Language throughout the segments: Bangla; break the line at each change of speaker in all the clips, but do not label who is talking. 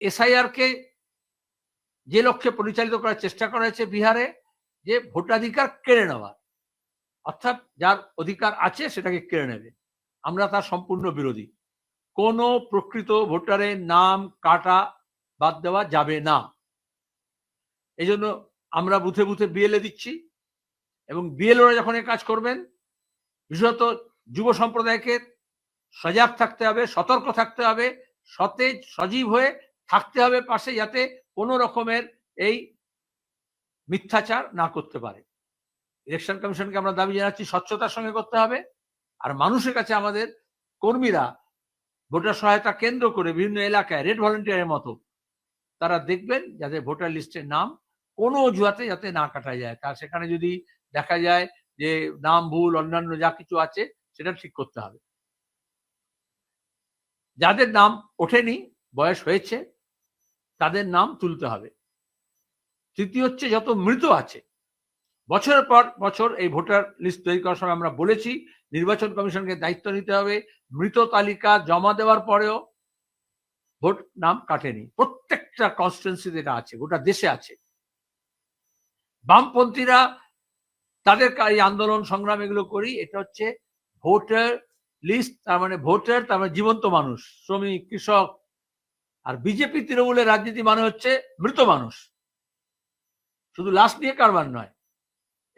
এসআইআর কে যে লক্ষ্যে পরিচালিত করার চেষ্টা করা হয়েছে বিহারে, যে ভোটাধিকার কেড়ে নেওয়া, অর্থাৎ যার অধিকার আছে সেটাকে কেড়ে নেবে। আমরা তার সম্পূর্ণ বিরোধী। কোনো প্রকৃত ভোটারের নাম কাটা বাদ দেওয়া যাবে না। এই জন্য আমরা বুথে বুথে বিএলএ দিচ্ছি, এবং বিএলওরা যখন এই কাজ করবেন, বিশেষত যুব সম্প্রদায়কে সজাগ থাকতে হবে, সতর্ক থাকতে হবে, সতেজ সজীব হয়ে থাকতে হবে পাশে, যাতে কোনো রকমের এই মিথ্যাচার না করতে পারে। ইলেকশন কমিশনকে আমরা দাবি জানাচ্ছি স্বচ্ছতার সঙ্গে করতে হবে, আর মানুষের কাছে আমাদের কর্মীরা ভোটার সহায়তা কেন্দ্র করে বিভিন্ন এলাকায় রেড ভলেন্টিয়ারের মতো তারা দেখবেন যাতে ভোটার লিস্টের নাম কোনো অজুহাতে যাতে না কাটা যায়। তার সেখানে যদি দেখা যায় যে নাম ভুল, অন্যান্য যা কিছু আছে সেটা ঠিক করতে হবে। যাদের নাম ওঠেনি, বয়স হয়েছে, তাদের নাম তুলতে হবে। তৃতীয় হচ্ছে, যত মৃত আছে, বছরের পর বছর এই ভোটার লিস্ট তৈরি করার সময় আমরা বলেছি নির্বাচন কমিশনকে দায়িত্ব নিতে হবে। মৃত তালিকা জমা দেওয়ার পরেও ভোট নাম কাটেনি, প্রত্যেকটা কনস্টিটুয়েন্সিতে এটা আছে, গোটা দেশে আছে। বামপন্থীরা তাদের এই আন্দোলন সংগ্রাম এগুলো করি, এটা হচ্ছে ভোটার লিস্ট, তার মানে ভোটার, তার মানে জীবন্ত মানুষ, শ্রমিক, কৃষক। আর বিজেপি তৃণমূলের রাজনীতি মানে হচ্ছে মৃত মানুষ, শুধু লাশ নিয়ে কারবার নয়।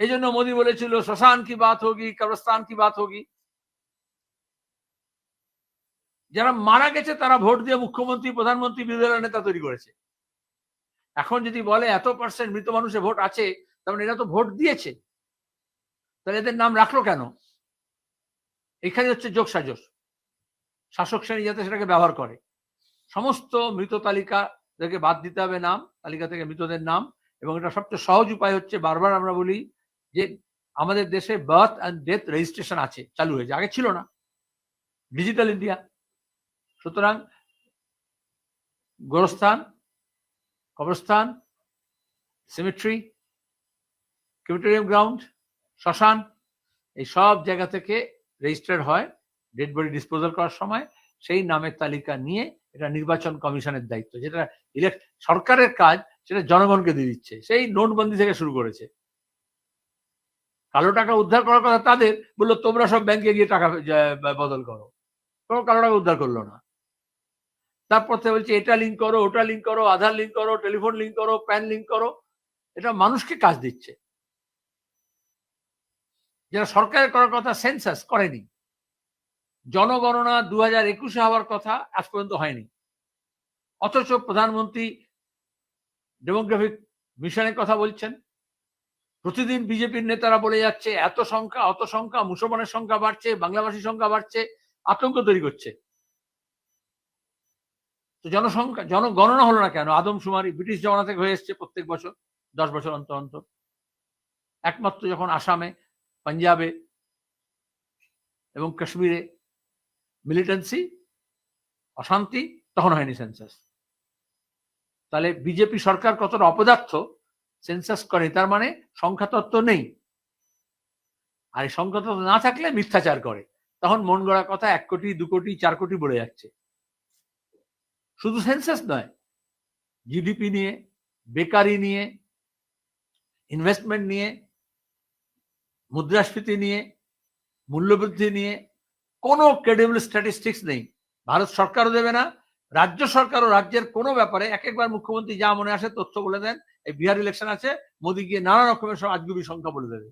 এই জন্য মোদী বলেছিল শ্মশান কি বাত হোগি, কবরস্থান কি বাত হোগি। যারা মারা গেছে তারা ভোট দিয়ে মুখ্যমন্ত্রী, প্রধানমন্ত্রী, বিরোধী দলের নেতা তৈরি করেছে। এখন যদি বলে এত পার্সেন্ট মৃত মানুষের ভোট আছে, তার মানে এরা তো ভোট দিয়েছে, তাহলে এদের নাম রাখলো কেন? এখানে হচ্ছে যোগসাজশ, শাসক শ্রেণী যাতে সেটাকে ব্যবহার করে। সমস্ত মৃত তালিকা থেকে বাদ দিতে হবে নাম, তালিকা থেকে মৃতদের নাম। এবং এটা সবচেয়ে সহজ উপায় হচ্ছে, বারবার আমরা বলি যে আমাদের দেশে বার্থ অ্যান্ড ডেথ রেজিস্ট্রেশন আছে, চালু হয়েছে, আগে ছিল না, ডিজিটাল ইন্ডিয়া। সুতরাং গোরস্থান, কবরস্থান, সিমেট্রি, ক্রিমেটোরিয়াম গ্রাউন্ড, শ্মশান, এই সব জায়গা থেকে রেজিস্টার্ড হয় ডেড বডি ডিসপোজাল করার সময়। সেই নামের তালিকা নিয়ে, এটা নির্বাচন কমিশনের দায়িত্ব, যেটা সরকারের কাজ সেটা জনগণকে দিয়ে দিচ্ছে। সেই নোটবন্দি থেকে শুরু করেছে। কালো টাকা উদ্ধার করার কথা তাদের, বললো তোমরা সব ব্যাংকে গিয়ে টাকা বদল করো, কোনো কালো টাকা উদ্ধার করলো না। তারপর থেকে বলছে এটা লিঙ্ক করো, ওটা লিঙ্ক করো, আধার লিঙ্ক করো, টেলিফোন লিঙ্ক করো, প্যান লিঙ্ক করো। এটা মানুষকে কাজ দিচ্ছে, যারা সরকারের করার কথা সেন্সাস করেনি। জনগণনা 2021-এ হওয়ার কথা আজ পর্যন্ত হয়নি, অথচ প্রধানমন্ত্রী ডেমোগ্রাফিক মিশনের কথা বলছেন। প্রতিদিন বিজেপির নেতারা বলে যাচ্ছে এত সংখ্যা, অত সংখ্যা, মুসলমানের সংখ্যা বাড়ছে, বাংলাভাষীর সংখ্যা বাড়ছে, আতঙ্ক তৈরি করছে। তো জনসংখ্যা, জনগণনা হলো না কেন? আদমশুমারি ব্রিটিশ জমানা থেকে হয়ে এসছে প্রত্যেক বছর, 10 বছর অন্তর অন্তর। একমাত্র যখন আসামে, পাঞ্জাবে এবং কাশ্মীরে মিলিটেন্সি, অশান্তি, তখন হয়নি সেন্সাস। তাহলে বিজেপি সরকার কতটা অপদার্থ, সেন্সাস করে, তার মানে সংখ্যাতত্ত্ব নেই। আর এই সংখ্যাতত্ত্ব না থাকলে মিথ্যাচার করে, তখন মন গড়া কথা 1 কোটি, 2 কোটি, 4 কোটি বলে যাচ্ছে। শুধু সেন্সাস নয়, জিডিপি নিয়ে, বেকারি নিয়ে, ইনভেস্টমেন্ট নিয়ে, মুদ্রাস্ফীতি নিয়ে, মূল্যবৃদ্ধি নিয়ে কোনো ক্রেডিবল স্ট্যাটিস্টিক্স নেই। ভারত সরকারও দেবে না, রাজ্য সরকারও রাজ্যের কোনো ব্যাপারে এক একবার মুখ্যমন্ত্রী যা মনে আসে তথ্য বলে দেন। এই বিহার ইলেকশন আছে, মোদী গিয়ে নানা রকমের সব আজগুবি সংখ্যা বলে দেবে।